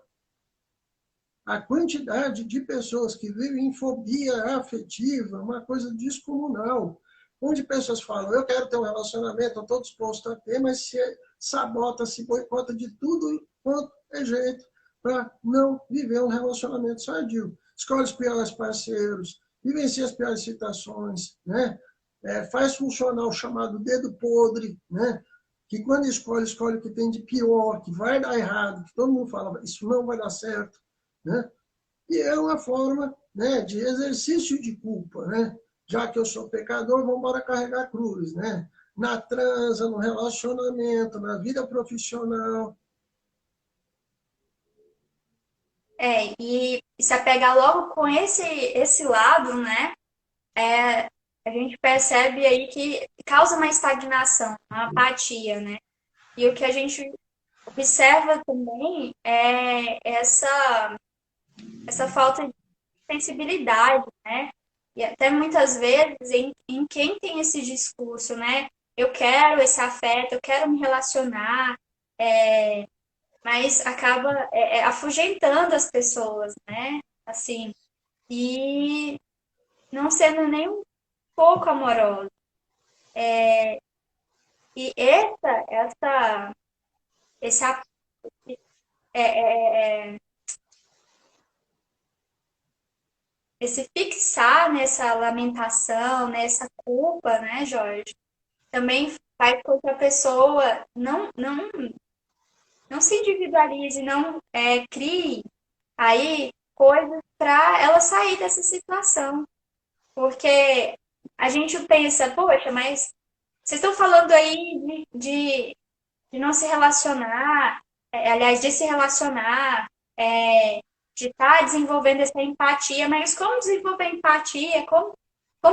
A quantidade de pessoas que vivem em fobia afetiva é uma coisa descomunal. onde pessoas falam, eu quero ter um relacionamento, estou disposto a ter, mas se sabota, se boicota de tudo quanto é jeito para não viver um relacionamento sadio. Escolhe os piores parceiros, vivencia as piores situações, né? Faz funcionar o chamado dedo podre, né? Que quando escolhe, escolhe o que tem de pior, que vai dar errado, que todo mundo fala, isso não vai dar certo, né? E é uma forma, né, de exercício de culpa, né? Já que eu sou pecador, vamos embora carregar cruz, né? Na transa, no relacionamento, na vida profissional. E se apegar logo com esse lado, né? A gente percebe aí que causa uma estagnação, uma apatia, né? E o que a gente observa também é essa falta de sensibilidade, né? E até muitas vezes em quem tem esse discurso, né? Eu quero esse afeto, eu quero me relacionar, mas acaba afugentando as pessoas, né? Assim, e não sendo nem um pouco amoroso. E esse, a- é, é, é, esse fixar nessa lamentação, nessa culpa, né, Jorge? Também faz com que a pessoa não se individualize, não crie aí coisas para ela sair dessa situação. Porque a gente pensa, poxa, mas vocês estão falando aí de não se relacionar, aliás, de se relacionar, de estar desenvolvendo essa empatia, mas como desenvolver empatia? Como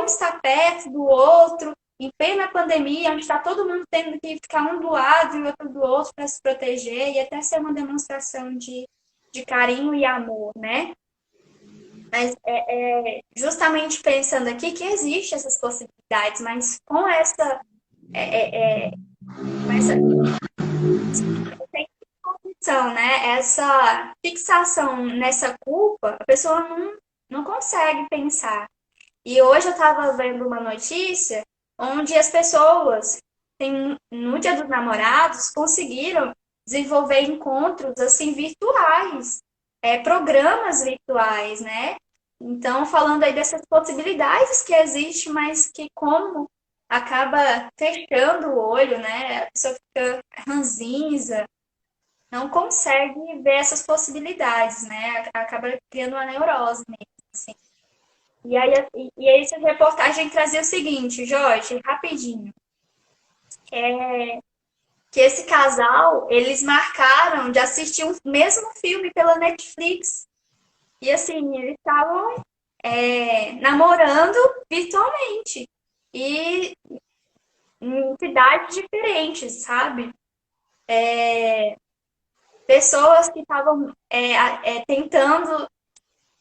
estar perto do outro, em plena pandemia, onde está todo mundo tendo que ficar um do lado e o outro do outro para se proteger e até ser uma demonstração de carinho e amor, né? Mas justamente pensando aqui que existe essas possibilidades, mas com essa condição, né? Essa fixação nessa culpa, a pessoa não consegue pensar. E hoje eu estava vendo uma notícia onde as pessoas, no Dia dos Namorados, conseguiram desenvolver encontros assim virtuais, programas virtuais, né? Então, falando aí dessas possibilidades que existem, mas que como acaba fechando o olho, né? A pessoa fica ranzinza, não consegue ver essas possibilidades, né? Acaba criando uma neurose mesmo, assim. E aí essa reportagem trazia o seguinte, Jorge, rapidinho, que esse casal, eles marcaram de assistir o mesmo filme pela Netflix. E assim, eles estavam namorando virtualmente. E em cidades diferentes, sabe? Pessoas que estavam tentando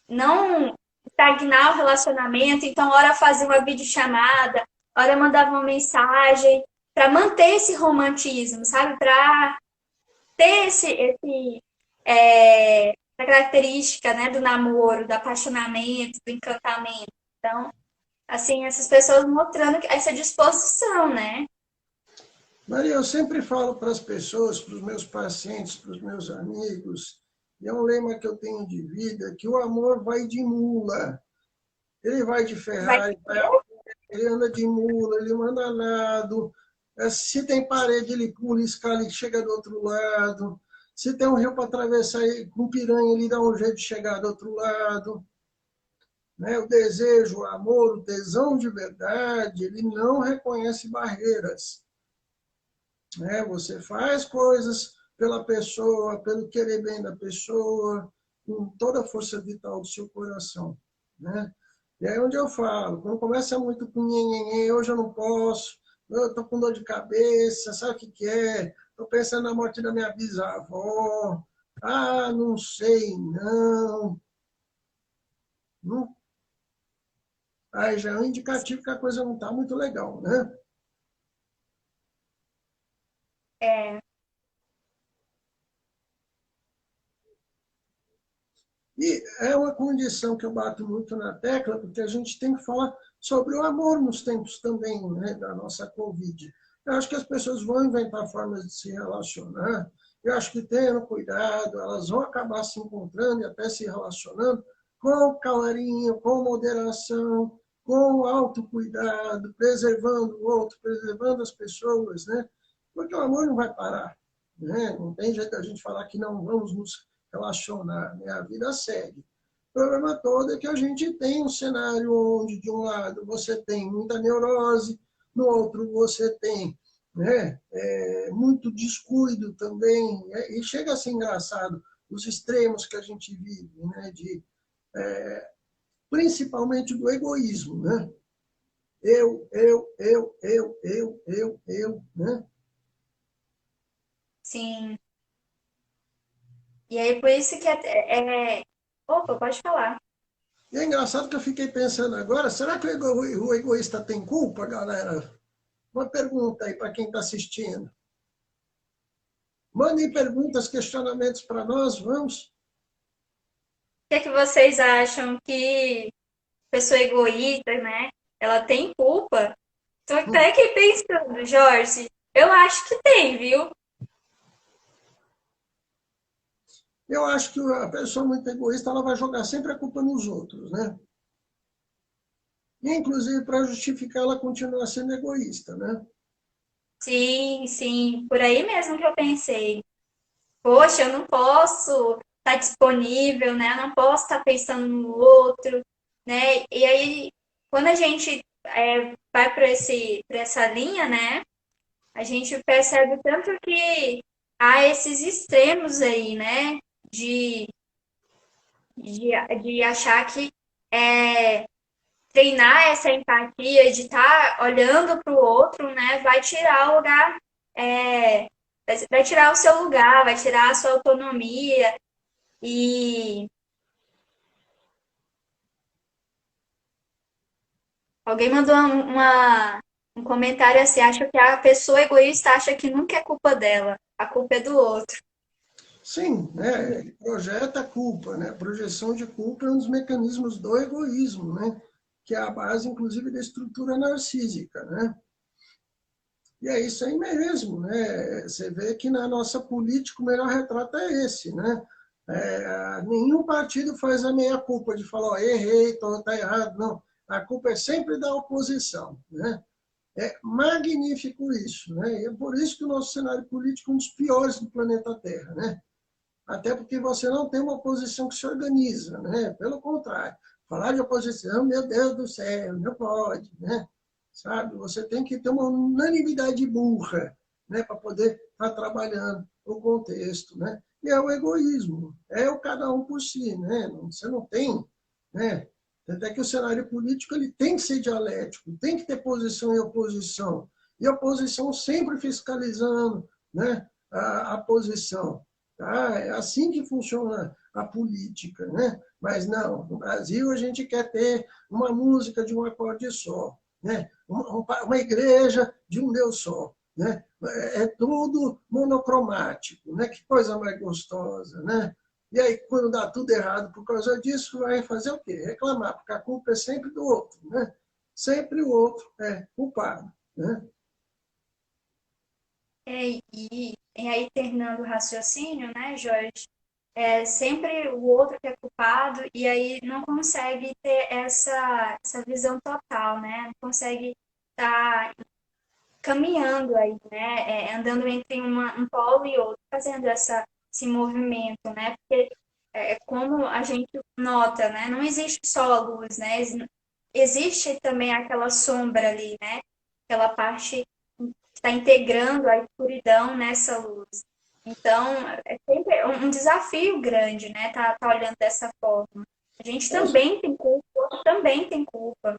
não estagnar o relacionamento, então, hora fazia uma videochamada, hora mandava uma mensagem, para manter esse romantismo, sabe? Para ter essa característica, né, do namoro, do apaixonamento, do encantamento. Então, assim, essas pessoas mostrando essa disposição, né? Maria, eu sempre falo para as pessoas, para os meus pacientes, para os meus amigos, e é um lema que eu tenho de vida, que o amor vai de mula. Ele vai de Vai Ferrari, ele anda de mula, ele manda nado. Se tem parede, ele pula, escala e chega do outro lado. Se tem um rio para atravessar, com piranha, ele dá um jeito de chegar do outro lado. Né? O desejo, o amor, o tesão de verdade, ele não reconhece barreiras. Né? Você faz coisas pela pessoa, pelo querer bem da pessoa, com toda a força vital do seu coração. Né? E aí onde eu falo, quando começa muito com nhenhenhê, hoje eu não posso, eu estou com dor de cabeça, sabe o que, que é? Estou pensando na morte da minha bisavó, ah, não sei, não. Não. Aí já é um indicativo que a coisa não está muito legal, né? é, E é uma condição que eu bato muito na tecla, porque a gente tem que falar sobre o amor nos tempos também, né, da nossa Covid. Eu acho que as pessoas vão inventar formas de se relacionar. Eu acho que tendo cuidado, elas vão acabar se encontrando e até se relacionando com carinho, com moderação, com autocuidado, preservando o outro, preservando as pessoas, né? Porque o amor não vai parar, né? Não tem jeito da gente falar que não vamos nos relacionar, né? A vida segue. O problema todo é que a gente tem um cenário onde, de um lado, você tem muita neurose, no outro você tem, né, muito descuido também, e chega a ser engraçado os extremos que a gente vive, né, principalmente do egoísmo, né? Eu, né? Sim. E aí, por isso que Opa, pode falar. E é engraçado que eu fiquei pensando agora, será que o egoísta tem culpa, galera? Uma pergunta aí para quem está assistindo. Mandem perguntas, questionamentos para nós, vamos? O que é que vocês acham que pessoa egoísta, né? Ela tem culpa? Tô até aqui pensando, Jorge. Eu acho que tem, viu? Eu acho que a pessoa muito egoísta ela vai jogar sempre a culpa nos outros, né? Inclusive para justificar ela continuar sendo egoísta, né? Sim, sim, por aí mesmo que eu pensei. Poxa, eu não posso estar disponível, né? Eu não posso estar pensando no outro, né? E aí, quando a gente vai para essa linha, né? A gente percebe tanto que há esses extremos aí, né? De, de achar que é, treinar essa empatia, de estar olhando para o outro, né? Vai tirar o lugar, é, vai tirar o seu lugar, vai tirar a sua autonomia. E alguém mandou um comentário assim, acha que a pessoa egoísta acha que nunca é culpa dela, a culpa é do outro. Sim, né? Ele projeta a culpa, né? A projeção de culpa é um dos mecanismos do egoísmo, né? Que é a base, inclusive, da estrutura narcísica, né? E é isso aí mesmo, né? Você vê que na nossa política o melhor retrato é esse, né? Nenhum partido faz a meia-culpa de falar, ó, errei, tá errado. Não, a culpa é sempre da oposição, né? É magnífico isso, né? E é por isso que o nosso cenário político é um dos piores do planeta Terra, né? Até porque você não tem uma oposição que se organiza, né? Pelo contrário, falar de oposição, meu Deus do céu, não pode, né? Sabe? Você tem que ter uma unanimidade burra, né? Para poder estar trabalhando o contexto, né? E é o egoísmo, é o cada um por si, né? Você não tem, né? Até que o cenário político ele tem que ser dialético, tem que ter posição e oposição. E a oposição sempre fiscalizando, né, a posição. Tá? É assim que funciona a política, né? Mas não, no Brasil a gente quer ter uma música de um acorde só, né? Uma igreja de um Deus só, né? É tudo monocromático, né? Que coisa mais gostosa, né? E aí, quando dá tudo errado por causa disso, vai fazer o quê? Reclamar, porque a culpa é sempre do outro, né? Sempre o outro é culpado, né? E aí, terminando o raciocínio, né, Jorge? É sempre o outro que é culpado, e aí não consegue ter essa visão total, né? Não consegue estar caminhando aí, né? Andando entre um polo e outro, fazendo esse movimento, né? Porque como a gente nota, né? Não existe só a luz, né? Existe também aquela sombra ali, né? Aquela parte que está integrando a escuridão nessa luz. Então, é sempre um desafio grande, né? Tá olhando dessa forma. A gente Posso, também tem culpa, o outro também tem culpa.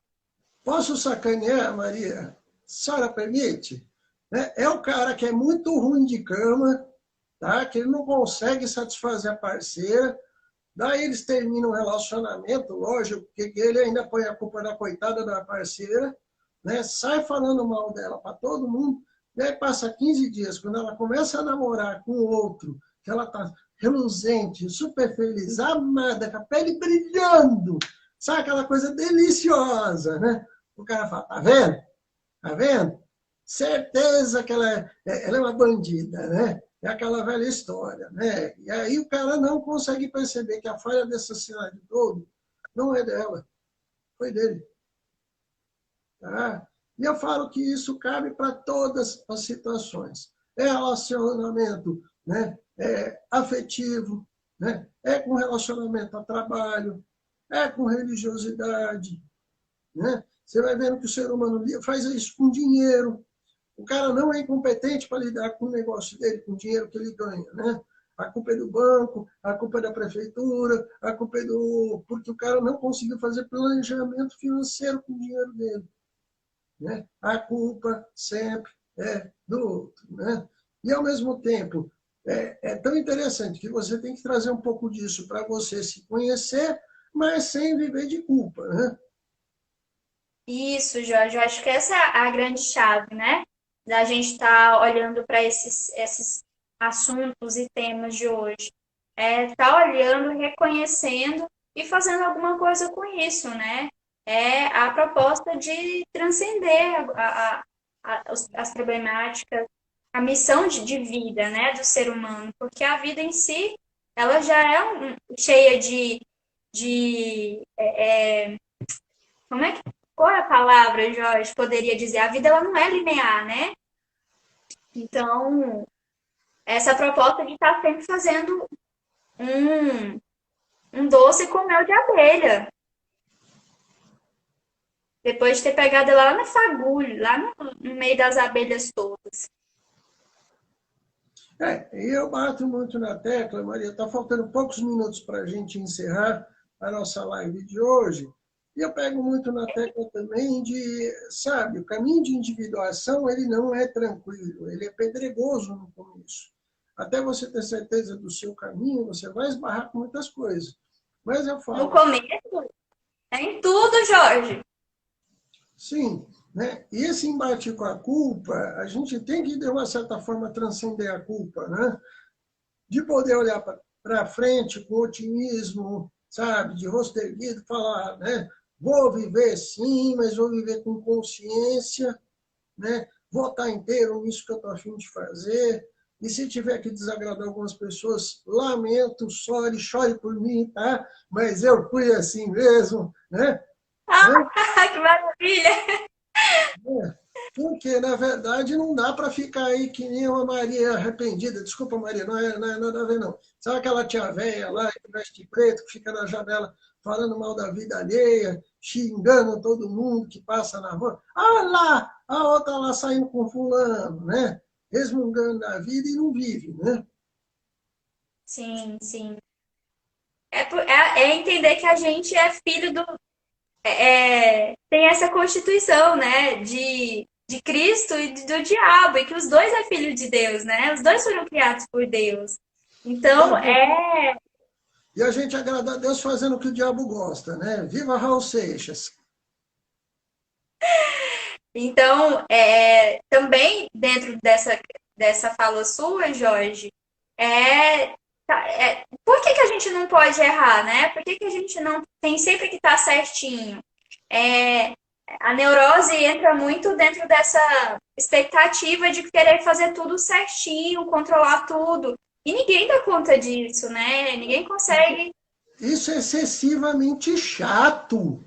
posso sacanear, Maria? A senhora permite? Né? É o cara que é muito ruim de cama, tá? Que ele não consegue satisfazer a parceira, daí eles terminam o relacionamento, lógico, porque ele ainda põe a culpa da coitada da parceira, né? Sai falando mal dela para todo mundo, daí passa 15 dias, quando ela começa a namorar com o outro, que ela está reluzente, super feliz, amada, com a pele brilhando, sabe aquela coisa deliciosa, né? O cara fala, tá vendo? Tá vendo? Certeza que ela é uma bandida, né? É aquela velha história, né? E aí o cara não consegue perceber que a falha dessa cidade todo não é dela, foi dele. Tá? E eu falo que isso cabe para todas as situações. É relacionamento, né? É afetivo, né? É com relacionamento a trabalho, é com religiosidade, né? Você vai vendo que o ser humano faz isso com dinheiro. O cara não é incompetente para lidar com o negócio dele, com o dinheiro que ele ganha, né? A culpa é do banco, a culpa é da prefeitura, a culpa é do... porque o cara não conseguiu fazer planejamento financeiro com o dinheiro dele, né? A culpa sempre é do outro, né? E, ao mesmo tempo, é tão interessante que você tem que trazer um pouco disso para você se conhecer, mas sem viver de culpa, né? Isso, Jorge, eu acho que essa é a grande chave, né? Da gente estar olhando para esses assuntos e temas de hoje. É estar olhando, reconhecendo e fazendo alguma coisa com isso, né? É a proposta de transcender as problemáticas, a missão de vida, né, do ser humano, porque a vida em si, ela já é cheia de como é que, qual é a palavra, Jorge, poderia dizer? A vida ela não é linear, né? Então, essa proposta de estar sempre fazendo um, um doce com mel de abelha. Depois de ter pegado ela lá na fagulha, lá no meio das abelhas todas. E eu bato muito na tecla, Maria, está faltando poucos minutos para a gente encerrar a nossa live de hoje, e eu pego muito na tecla também de, sabe, o caminho de individuação, ele não é tranquilo, ele é pedregoso no começo. Até você ter certeza do seu caminho, você vai esbarrar com muitas coisas. Mas eu No falo... começo, é em tudo, Jorge. Sim, né? E esse embate com a culpa, a gente tem que, de uma certa forma, transcender a culpa, né? De poder olhar para frente com otimismo, sabe? De rosto erguido, falar, né? Vou viver sim, mas vou viver com consciência, né? Vou estar inteiro nisso que eu estou a fim de fazer. E se tiver que desagradar algumas pessoas, lamento, chore por mim, tá? Mas eu fui assim mesmo, né? Ah, que maravilha! Porque, na verdade, não dá para ficar aí que nem uma Maria arrependida. Desculpa, Maria, não é nada a ver, não. Sabe aquela tia velha lá, que veste preto, que fica na janela falando mal da vida alheia, xingando todo mundo que passa na rua? Ah lá, a outra lá saindo com fulano, né? Resmungando da vida e não vive, né? Sim, sim. É entender que a gente é filho do, tem essa constituição, né, de Cristo e do diabo, e que os dois é filho de Deus, né? Os dois foram criados por Deus. Então, E a gente agrada a Deus fazendo o que o diabo gosta, né? Viva Raul Seixas! Também dentro dessa fala sua, Jorge, por que a gente não pode errar, né? Por que a gente não tem sempre que estar certinho? É, a neurose entra muito dentro dessa expectativa de querer fazer tudo certinho, controlar tudo. E ninguém dá conta disso, né? Ninguém consegue. Isso é excessivamente chato.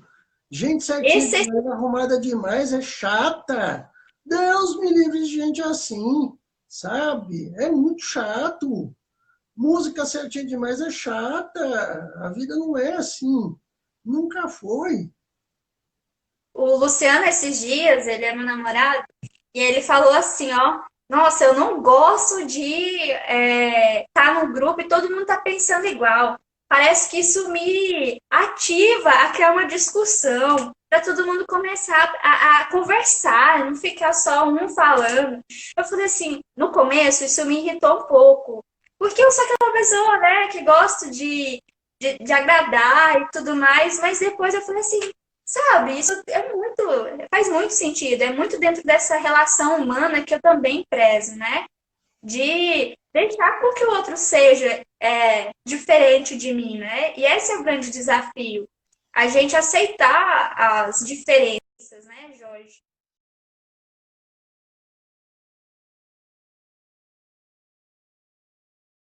Gente certinha Esse, demais, arrumada demais, é chata. Deus me livre de gente assim, sabe? É muito chato. Música certinha demais é chata. A vida não é assim. Nunca foi. o Luciano, esses dias, ele é meu namorado, e ele falou assim, ó, nossa, eu não gosto de estar no grupo e todo mundo tá pensando igual. Parece que isso me ativa a criar uma discussão, para todo mundo começar a conversar, não ficar só um falando. Eu falei assim, no começo isso me irritou um pouco, porque eu sou aquela pessoa, né, que gosto de agradar e tudo mais, mas depois eu falei assim, sabe, isso faz muito sentido, é muito dentro dessa relação humana que eu também prezo, né? De deixar com que o outro seja diferente de mim, né? E esse é o grande desafio, a gente aceitar as diferenças, né? Jorge?